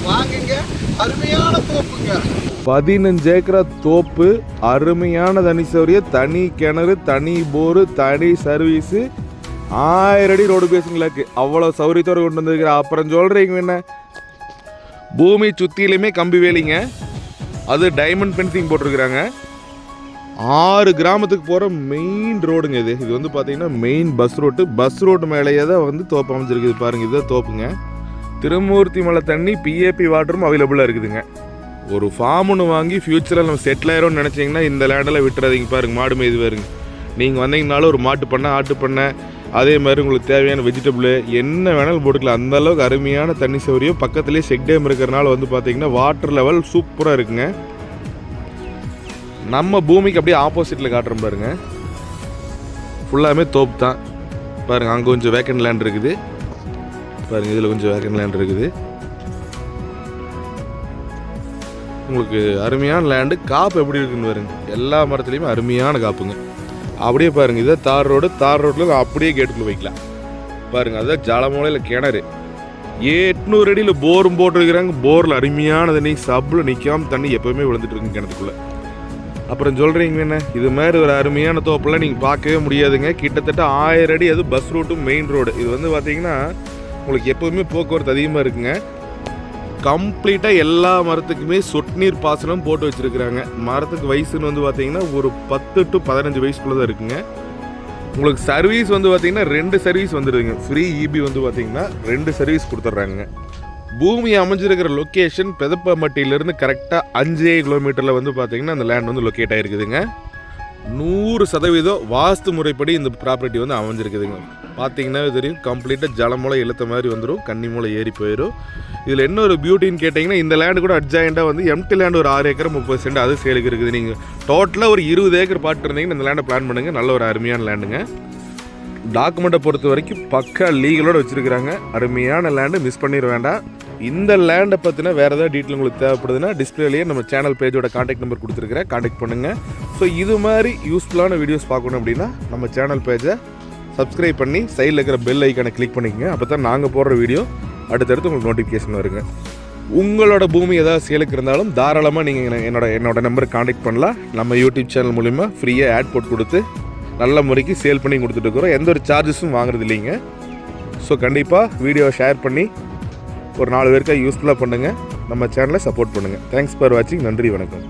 வாங்குங்க, அருமையான தோப்புங்க. 15 ஏக்கரா தோப்பு, அருமையான தனி சௌரியம், தனி கிணறு, தனி போரு, தனி சர்வீஸு, 1000 அடி ரோடு பேசுங்களுக்கு அவ்வளோ சௌரியத்தோடு கொண்டு வந்துருக்கிற. அப்புறம் சொல்கிறீங்க என்ன, பூமி சுற்றிலுமே கம்பி வேலிங்க, அது டைமண்ட் ஃபென்சிங் போட்டிருக்கிறாங்க. 6 கிராமத்துக்கு போகிற மெயின் ரோடுங்க இது. இது வந்து பார்த்தீங்கன்னா மெயின் பஸ் ரோட்டு மேலேயே தான் வந்து தோப்பு அமைஞ்சிருக்குது. பாருங்கள், இதுதான் தோப்புங்க. திருமூர்த்தி மலை தண்ணி, பிஏபி வாட்டரும் அவைலபிளாக இருக்குதுங்க. ஒரு ஃபார்ம் ஒன்று வாங்கி ஃப்யூச்சரில் நம்ம செட்டில் ஆயிரோம்னு நினச்சிங்கன்னா இந்த லேண்டில் விட்டுறாதீங்க. பாருங்கள், மாடு மேய்து பாருங்க. நீங்கள் வந்தீங்கனாலும் ஒரு மாட்டு பண்ணை, ஆட்டு பண்ணை, அதே மாதிரி உங்களுக்கு தேவையான வெஜிடபிள் என்ன வேணாலும் போட்டுக்கலாம். அந்தளவுக்கு அருமையான தண்ணி சௌரியம். பக்கத்துலேயே செக் டேம் இருக்கிறனால வந்து பார்த்தீங்கன்னா வாட்டர் லெவல் சூப்பராக இருக்குங்க. நம்ம பூமிக்கு அப்படியே ஆப்போசிட்டில் காட்டுறோம் பாருங்க. ஃபுல்லாமே தோப்பு தான். பாருங்கள், அங்கே கொஞ்சம் வேக்கண்ட் லேண்ட் இருக்குது. பாருங்கள், இதில் கொஞ்சம் வேக்கண்ட் லேண்ட் இருக்குது. உங்களுக்கு அருமையான லேண்டு. காப்பு எப்படி இருக்குன்னு பாருங்க. எல்லா மரத்துலேயுமே அருமையான காப்புங்க. அப்படியே பாருங்கள், இதை தார் ரோட்டில் அப்படியே கேட்டுக்குள்ளே வைக்கலாம். பாருங்கள், அதுதான் ஜலமூலையில் கிணறு. 800 அடியில் போரும் போட்டிருக்கிறாங்க. போரில் அருமையான தண்ணி, சப்பில் நிற்காமல் தண்ணி எப்போவுமே விழுந்துட்டு இருக்குங்க கிணத்துக்குள்ளே. அப்புறம் சொல்கிறீங்க என்ன, இது மாதிரி ஒரு அருமையான தோப்பெல்லாம் நீங்கள் பார்க்கவே முடியாதுங்க. கிட்டத்தட்ட 1000 அடி, அது பஸ் ரூட்டும் மெயின் ரோடு. இது வந்து பார்த்தீங்கன்னா உங்களுக்கு எப்போவுமே போக்குவரத்து அதிகமாக இருக்குங்க. கம்ப்ளீட்டாக எல்லா மரத்துக்குமே சொட்டு நீர் பாசனம் போட்டு வச்சுருக்குறாங்க. மரத்துக்கு வயசுன்னு வந்து பார்த்தீங்கன்னா ஒரு 10 to 15 வயசுக்குள்ளே தான் இருக்குங்க. உங்களுக்கு சர்வீஸ் வந்து பார்த்தீங்கன்னா 2 சர்வீஸ் வந்துடுதுங்க. ஃப்ரீ இபி வந்து பார்த்தீங்கன்னா 2 சர்வீஸ் கொடுத்துட்றாங்க. பூமி அமைஞ்சிருக்கிற லொக்கேஷன் பெதப்பம்பட்டியிலேருந்து கரெக்டாக 5 கிலோமீட்டரில் வந்து பார்த்தீங்கன்னா அந்த லேண்ட் வந்து லொக்கேட் ஆகிருக்குதுங்க. 100% வாஸ்து முறைப்படி இந்த ப்ராப்பர்ட்டி வந்து அமைஞ்சிருக்குதுங்க. பார்த்தீங்கன்னா தெரியும், கம்ப்ளீட்டாக ஜலமூலை இழுத்த மாதிரி வந்துடும், கன்னி மூலை ஏறி போயிடும். இதில் என்ன ஒரு பியூட்டின்னு கேட்டிங்கன்னா, இந்த லேண்டு கூட அட்ஜாயிண்டாக வந்து எம்டி லேண்ட் ஒரு 6 ஏக்கர் 30 சென்ட் அது சேலுக்கு இருக்குது. நீங்கள் டோட்டலாக ஒரு 20 ஏக்கர் பாட்டுருந்தீங்கன்னா இந்த லேண்டை பிளான் பண்ணுங்கள். நல்ல ஒரு அருமையான லேண்டுங்க. டாக்குமெண்ட்டை பொறுத்த வரைக்கும் பக்கா லீகலோடு வச்சுருக்கிறாங்க. அருமையான லேண்டு, மிஸ் பண்ணிட வேண்டாம். இந்த லேண்டை பற்றினா வேறு ஏதாவது டீட்டெயில் உங்களுக்கு தேவைப்படுதுன்னா டிஸ்பிளேலேயே நம்ம சேனல் பேஜோட கான்டாக்ட் நம்பர் கொடுத்துருக்கிறேன், கான்டாக்ட் பண்ணுங்கள். ஸோ இது மாதிரி யூஸ்ஃபுல்லான வீடியோஸ் பார்க்கணும் அப்படின்னா நம்ம சேனல் பேஜை சப்ஸ்கிரைப் பண்ணி சைடில் இருக்கிற பெல் ஐக்கானை கிளிக் பண்ணிக்கங்க. அப்போ தான் நாங்கள் போடுற வீடியோ அடுத்தடுத்து உங்களுக்கு நோட்டிஃபிகேஷன் வருங்க. உங்களோட பூமி ஏதாவது சேலுக்கு இருந்தாலும் தாராளமாக நீங்கள் என்னோட நம்பருக்கு கான்டாக்ட் பண்ணலாம். நம்ம யூடியூப் சேனல் மூலிமா ஃப்ரீயாக ஆட் போட்டு கொடுத்து நல்ல முறைக்கு சேல் பண்ணி கொடுத்துட்டு இருக்கிறோம். எந்த ஒரு சார்ஜஸும் வாங்குறது இல்லைங்க. ஸோ கண்டிப்பாக வீடியோவை ஷேர் பண்ணி ஒரு 4 பேருக்காக யூஸ்ஃபுல்லாக பண்ணுங்கள். நம்ம சேனலை சப்போர்ட் பண்ணுங்கள். தேங்க்ஸ் ஃபார் வாட்சிங். நன்றி, வணக்கம்.